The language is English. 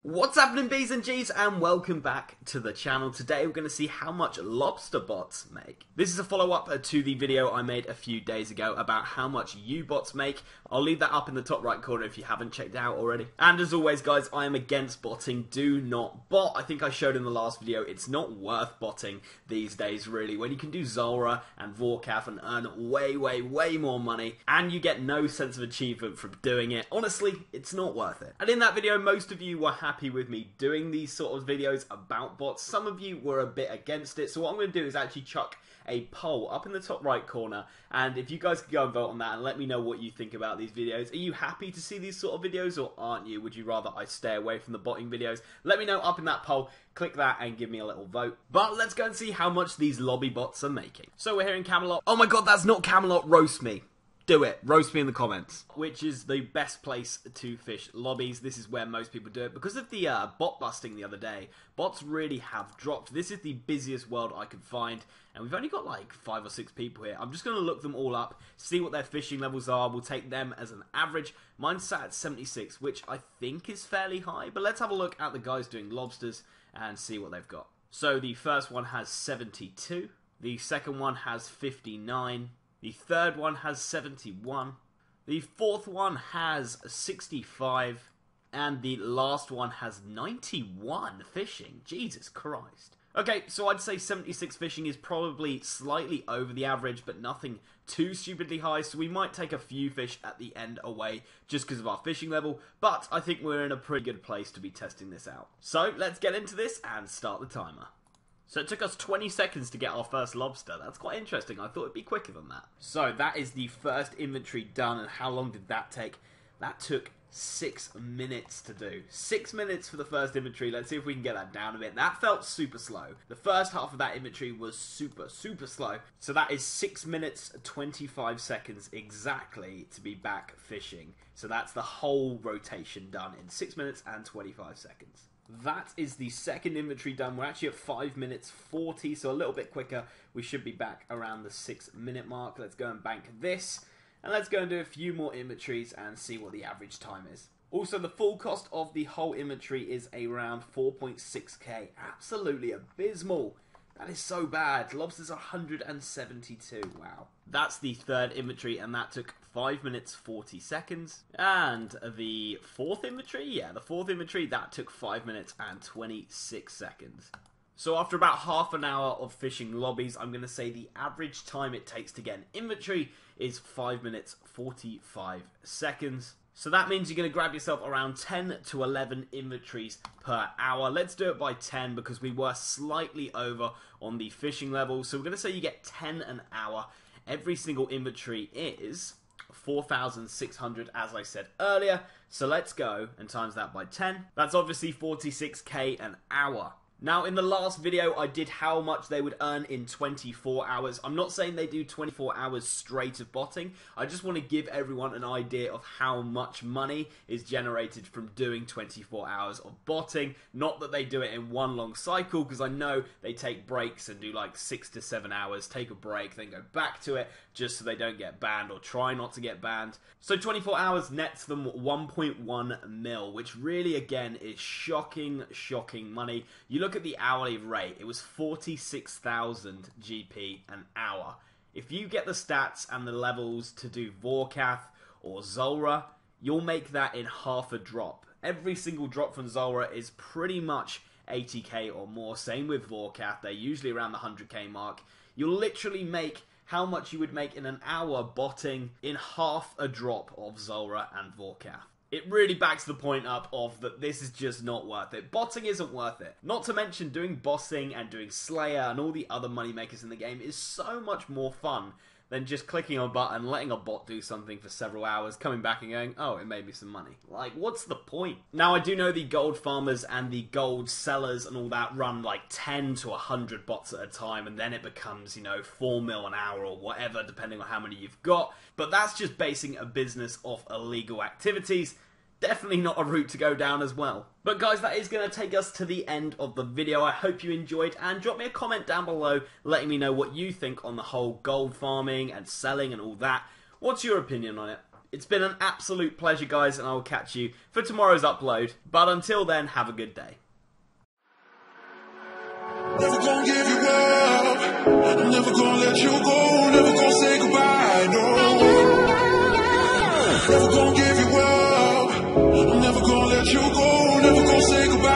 What's happening, B's and G's, and welcome back to the channel. Today we're going to see how much Lobster bots make. This is a follow-up to the video I made a few days ago about how much you bots make. I'll leave that up in the top right corner if you haven't checked it out already. And as always, guys, I am against botting. Do not bot. I think I showed in the last video it's not worth botting these days, really, when you can do Zulrah and Vorkath and earn way more money, and you get no sense of achievement from doing it. Honestly, it's not worth it. And in that video, most of you were happy with me doing these sort of videos about bots. Some of you were a bit against it, so what I'm going to do is actually chuck a poll up in the top right corner, and if you guys could go and vote on that and let me know what you think about these videos. Are you happy to see these sort of videos, or aren't you? Would you rather I stay away from the botting videos? Let me know up in that poll. Click that and give me a little vote. But let's go and see how much these lobby bots are making. So we're here in Camelot. Oh my god, that's not Camelot. Roast me. Do it. Roast me in the comments. Which is the best place to fish lobbies. This is where most people do it. Because of the bot busting the other day, bots really have dropped. This is the busiest world I could find. And we've only got like 5 or 6 people here. I'm just going to look them all up, see what their fishing levels are. We'll take them as an average. Mine's sat at 76, which I think is fairly high. But let's have a look at the guys doing lobsters and see what they've got. So the first one has 72. The second one has 59. The third one has 71, the fourth one has 65, and the last one has 91 fishing. Jesus Christ. Okay, so I'd say 76 fishing is probably slightly over the average, but nothing too stupidly high, so we might take a few fish at the end away just because of our fishing level, but I think we're in a pretty good place to be testing this out. So let's get into this and start the timer. So it took us 20 seconds to get our first lobster. That's quite interesting. I thought it'd be quicker than that. So that is the first inventory done. And how long did that take? That took 6 minutes to do. 6 minutes for the first inventory. Let's see if we can get that down a bit. That felt super slow. The first half of that inventory was super slow. So that is 6 minutes, 25 seconds exactly to be back fishing. So that's the whole rotation done in 6 minutes and 25 seconds. That is the second inventory done. We're actually at 5 minutes 40, so a little bit quicker. We should be back around the 6 minute mark. Let's go and bank this. And let's go and do a few more inventories and see what the average time is. Also, the full cost of the whole inventory is around 4.6k. Absolutely abysmal. That is so bad. Lobsters are 172. Wow. That's the third inventory, and that took 5 minutes 40 seconds. And the fourth inventory, that took 5 minutes and 26 seconds. So after about half an hour of fishing lobbies, I'm going to say the average time it takes to get an inventory is 5 minutes 45 seconds. So that means you're going to grab yourself around 10 to 11 inventories per hour. Let's do it by 10 because we were slightly over on the fishing level. So we're going to say you get 10 an hour. Every single inventory is 4,600, as I said earlier. So let's go and times that by 10. That's obviously 46k an hour. Now, in the last video, I did how much they would earn in 24 hours. I'm not saying they do 24 hours straight of botting. I just want to give everyone an idea of how much money is generated from doing 24 hours of botting. Not that they do it in one long cycle, because I know they take breaks and do like 6 to 7 hours, take a break, then go back to it, just so they don't get banned or try not to get banned. So 24 hours nets them 1.1 mil, which really, again, is shocking money. You look at the hourly rate, it was 46,000 GP an hour. If you get the stats and the levels to do Vorkath or Zulrah, you'll make that in half a drop. Every single drop from Zulrah is pretty much 80k or more. Same with Vorkath, they're usually around the 100k mark. You'll literally make how much you would make in an hour botting in half a drop of Zulrah and Vorkath. It really backs the point up of that this is just not worth it. Botting isn't worth it. Not to mention doing bossing and doing Slayer and all the other moneymakers in the game is so much more fun than just clicking a button, letting a bot do something for several hours, coming back and going, oh, it made me some money. Like, what's the point? Now, I do know the gold farmers and the gold sellers and all that run like 10 to 100 bots at a time, and then it becomes, you know, 4 mil an hour or whatever, depending on how many you've got. But that's just basing a business off illegal activities. Definitely not a route to go down as well. But guys, that is going to take us to the end of the video. I hope you enjoyed, and drop me a comment down below letting me know what you think on the whole gold farming and selling and all that. What's your opinion on it? It's been an absolute pleasure, guys, and I will catch you for tomorrow's upload. But until then, have a good day. Never gonna give you up, never gonna let you go, never gonna say goodbye, no. Never gonna give you up, never gonna let you go, never gonna say goodbye.